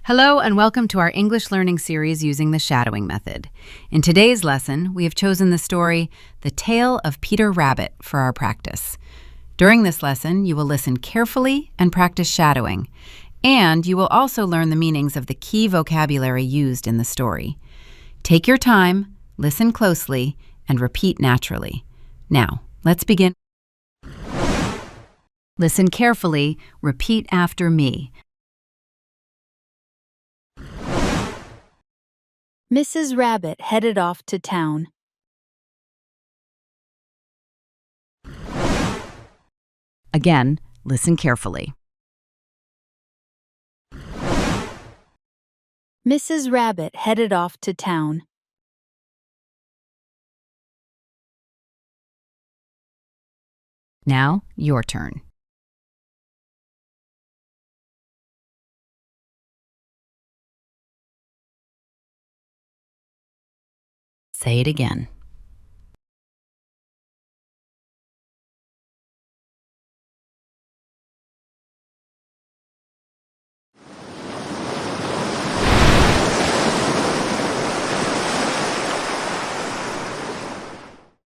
Hello and welcome to our English learning series using the shadowing method. In today's lesson, we have chosen the story, The Tale of Peter Rabbit, for our practice. During this lesson, you will listen carefully and practice shadowing, and you will also learn the meanings of the key vocabulary used in the story. Take your time, listen closely, and repeat naturally. Now, let's begin. Listen carefully, repeat after me. Mrs. Rabbit headed off to town. Again, listen carefully. Mrs. Rabbit headed off to town. Now, your turn. Say it again.